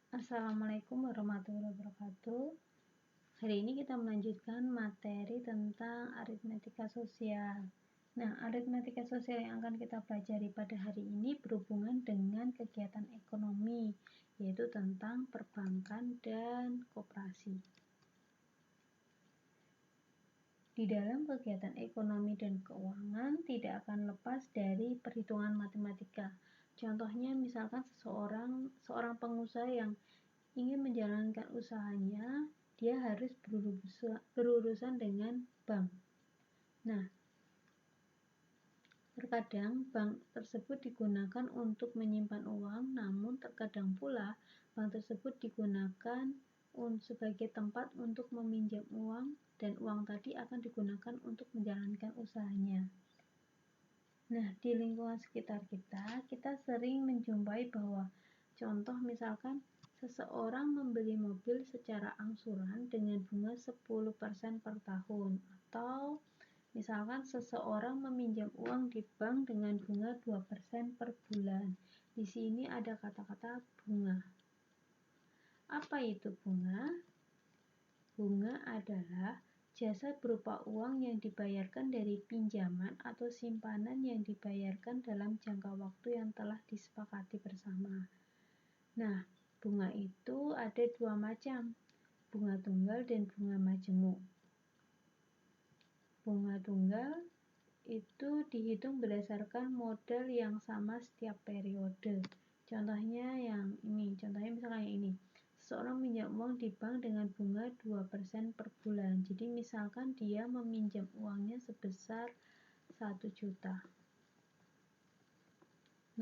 Assalamualaikum warahmatullahi wabarakatuh. Hari ini kita melanjutkan materi tentang aritmetika sosial. Nah, aritmetika sosial yang akan kita pelajari pada hari ini berhubungan dengan kegiatan ekonomi, yaitu tentang perbankan dan koperasi. Di dalam kegiatan ekonomi dan keuangan tidak akan lepas dari perhitungan matematika. Contohnya misalkan seorang pengusaha yang ingin menjalankan usahanya, dia harus berurusan dengan bank. Nah, terkadang bank tersebut digunakan untuk menyimpan uang, namun terkadang pula bank tersebut digunakan sebagai tempat untuk meminjam uang, dan uang tadi akan digunakan untuk menjalankan usahanya. Nah, di lingkungan sekitar kita sering menjumpai bahwa contoh misalkan seseorang membeli mobil secara angsuran dengan bunga 10% per tahun, atau misalkan seseorang meminjam uang di bank dengan bunga 2% per bulan. Di sini ada kata-kata bunga. Apa itu bunga? Bunga adalah jasa berupa uang yang dibayarkan dari pinjaman atau simpanan yang dibayarkan dalam jangka waktu yang telah disepakati bersama. Nah, bunga itu ada dua macam, bunga tunggal dan bunga majemuk. Bunga tunggal itu dihitung berdasarkan modal yang sama setiap periode. Contohnya misalkan yang ini. Seseorang meminjam uang di bank dengan bunga 2% per bulan. Jadi misalkan dia meminjam uangnya sebesar 1 juta.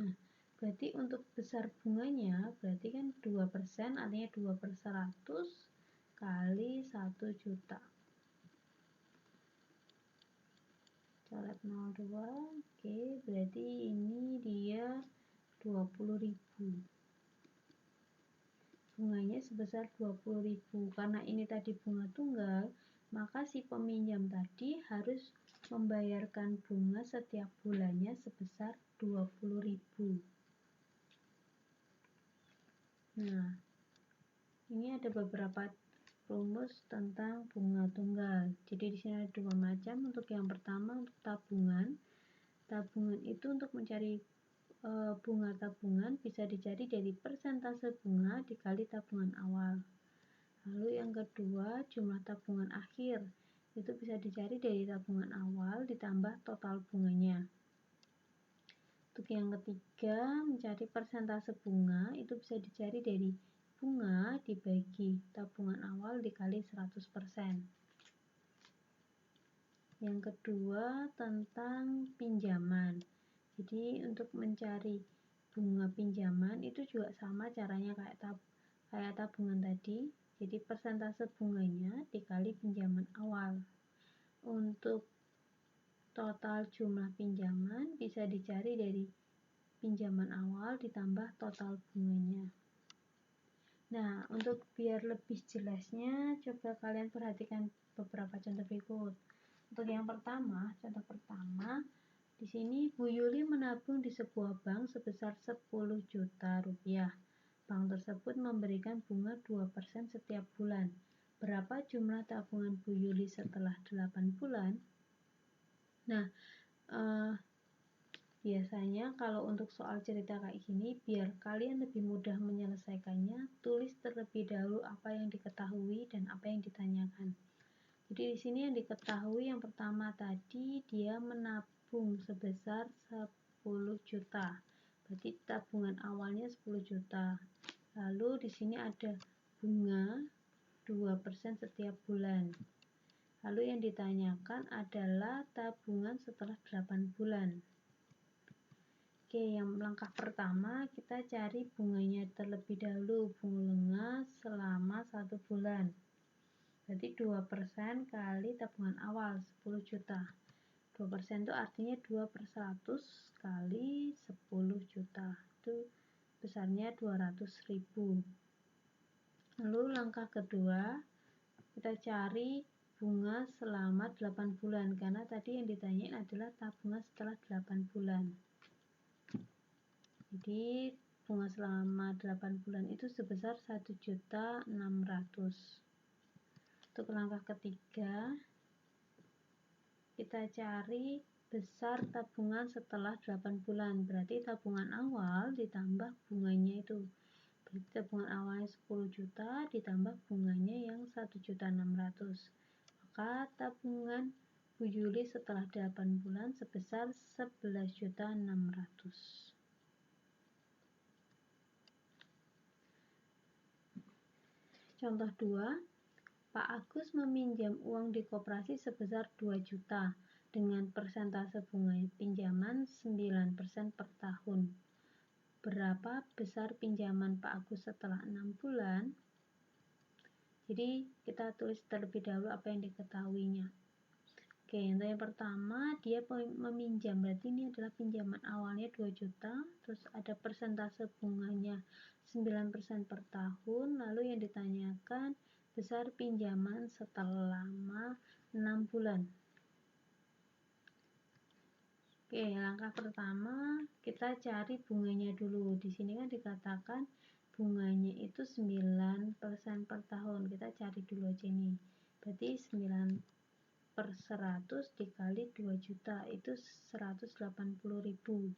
Nah, berarti untuk besar bunganya berarti kan 2%, artinya 2/100 kali 1 juta. Coret 02. Oke, berarti ini dia 20.000. Bunganya sebesar 20.000. Karena ini tadi bunga tunggal, maka si peminjam tadi harus membayarkan bunga setiap bulannya sebesar 20.000. Nah, ini ada beberapa rumus tentang bunga tunggal. Jadi di sini ada dua macam. Untuk yang pertama, untuk tabungan. Tabungan itu untuk mencari bunga tabungan bisa dicari dari persentase bunga dikali tabungan awal. Lalu yang kedua, jumlah tabungan akhir. Itu bisa dicari dari tabungan awal ditambah total bunganya. Untuk yang ketiga, mencari persentase bunga itu bisa dicari dari bunga dibagi tabungan awal dikali 100%. Yang kedua, tentang pinjaman. Jadi untuk mencari bunga pinjaman itu juga sama caranya kayak tabungan tadi. Jadi persentase bunganya dikali pinjaman awal. Untuk total jumlah pinjaman bisa dicari dari pinjaman awal ditambah total bunganya. Nah, untuk biar lebih jelasnya, coba kalian perhatikan beberapa contoh berikut. Untuk yang pertama, contoh pertama, di sini Bu Yuli menabung di sebuah bank sebesar 10 juta rupiah. Bank tersebut memberikan bunga 2% setiap bulan. Berapa jumlah tabungan Bu Yuli setelah 8 bulan? Nah, biasanya kalau untuk soal cerita kayak gini, biar kalian lebih mudah menyelesaikannya, tulis terlebih dahulu apa yang diketahui dan apa yang ditanyakan. Jadi di sini yang diketahui yang pertama tadi dia menabung sebesar 10 juta. Berarti tabungan awalnya 10 juta. Lalu di sini ada bunga 2% setiap bulan. Lalu yang ditanyakan adalah tabungan setelah 8 bulan. Oke, yang langkah pertama kita cari bunganya terlebih dahulu, bunga selama 1 bulan. Berarti 2% kali tabungan awal 10 juta. 2% itu artinya 2/100 kali 10 juta. Itu besarnya 200.000. Lalu langkah kedua, kita cari bunga selama 8 bulan. Karena tadi yang ditanyain adalah tabungan setelah 8 bulan. Jadi bunga selama 8 bulan itu sebesar 1.600.000. Untuk langkah ketiga, kita cari besar tabungan setelah 8 bulan. Berarti tabungan awal ditambah bunganya itu. Berarti tabungan awalnya 10 juta ditambah bunganya yang 1.600.000. Maka tabungan Bu Yuli setelah 8 bulan sebesar 11.600.000. Contoh 2, Pak Agus meminjam uang di koperasi sebesar 2 juta dengan persentase bunga pinjaman 9% per tahun. Berapa besar pinjaman Pak Agus setelah 6 bulan? Jadi kita tulis terlebih dahulu apa yang diketahuinya. Oke, untuk yang pertama dia meminjam, berarti ini adalah pinjaman awalnya 2 juta, terus ada persentase bunganya 9% per tahun, lalu yang ditanyakan besar pinjaman selama 6 bulan. Oke, langkah pertama kita cari bunganya dulu. Di sini kan dikatakan bunganya itu 9% per tahun. Kita cari dulu aja nih. Berarti 9/100 dikali 2 juta itu 180.000.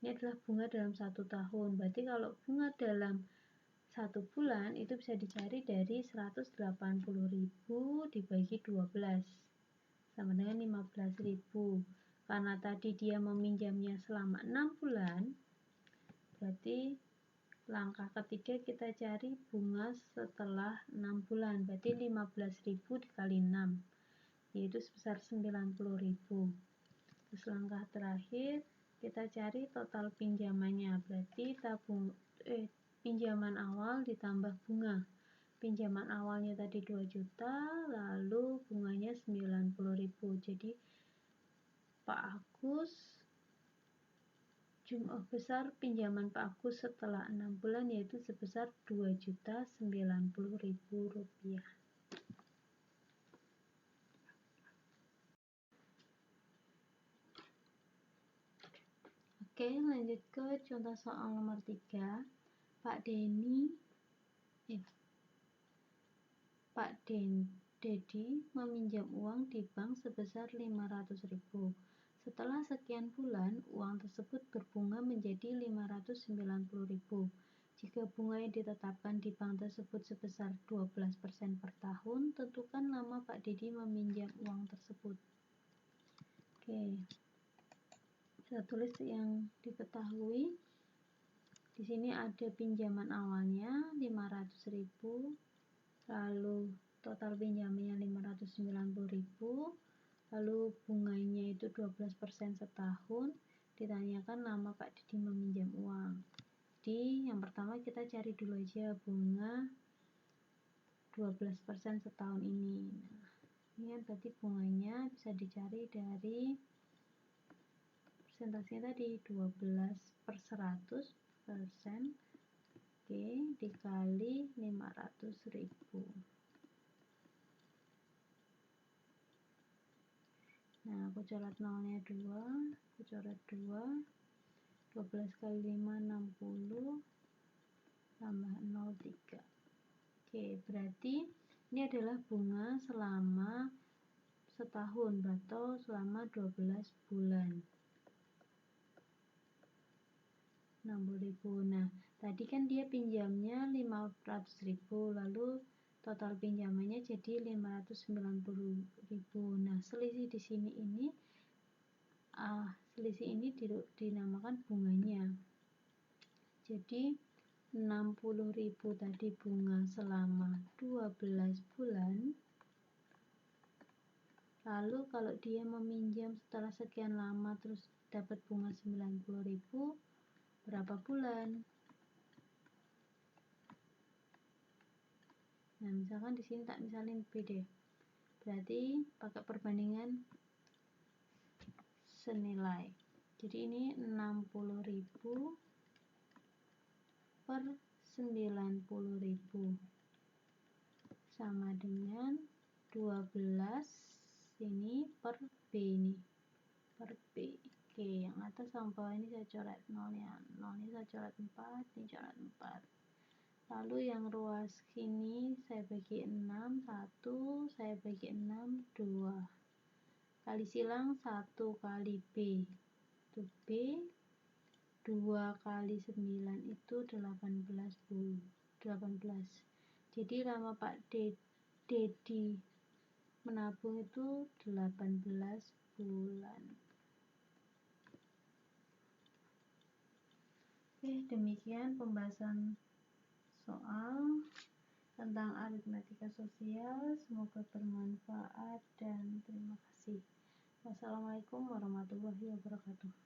Ini adalah bunga dalam 1 tahun. Berarti kalau bunga dalam 1 bulan itu bisa dicari dari 180.000 dibagi 12 sama dengan 15.000. Karena tadi dia meminjamnya selama 6 bulan, berarti langkah ketiga kita cari bunga setelah 6 bulan. Berarti 15.000 dikali 6 yaitu sebesar 90.000. Terus langkah terakhir kita cari total pinjamannya, berarti pinjaman awal ditambah bunga. Pinjaman awalnya tadi 2 juta, lalu bunganya 90.000. Jadi Pak Agus, jumlah besar pinjaman Pak Agus setelah 6 bulan yaitu sebesar 2.090.000 rupiah. Oke, lanjut ke contoh soal nomor 3. Pak Dedi meminjam uang di bank sebesar 500.000. Setelah sekian bulan, uang tersebut berbunga menjadi 590.000. Jika bunga yang ditetapkan di bank tersebut sebesar 12% per tahun, tentukan lama Pak Dedi meminjam uang tersebut. Oke. Kita tulis yang diketahui. Di sini ada pinjaman awalnya 500.000, lalu total pinjamannya 590.000, lalu bunganya itu 12% setahun. Ditanyakan lama Pak Dedi meminjam uang. Jadi yang pertama kita cari dulu aja bunga 12% setahun ini. Nah, ini berarti bunganya bisa dicari dari persentasenya tadi 12/100%, oke, dikali 500.000. Nah, aku coret nolnya 2, aku coret 2, 12 kali 5 60 tambah 0 3. Oke, berarti ini adalah bunga selama setahun atau selama 12 bulan. 60.000. Nah, tadi kan dia pinjamnya 500.000, lalu total pinjamannya jadi 590.000. Nah, selisih di sini ini dinamakan bunganya. Jadi 60.000 tadi bunga selama 12 bulan. Lalu kalau dia meminjam setelah sekian lama terus dapat bunga 90.000, berapa bulan? Nah, misalkan di sini tak misalin B deh. Berarti pakai perbandingan senilai. Jadi ini 60.000 per 90.000 sama dengan 12 ini per B ini. Per B. Oke, yang atas sama bawah ini saya coret 0 ya. 0 ini saya coret 4, ini coret 4. Lalu yang ruas sini saya bagi 6, 1, saya bagi 6, 2. Kali silang 1 kali B, itu B, 2 kali 9 itu 18. Jadi lama Pak Dedi menabung itu 18 bulan. Oke, demikian pembahasan soal tentang aritmatika sosial. Semoga bermanfaat dan terima kasih. Wassalamualaikum warahmatullahi wabarakatuh.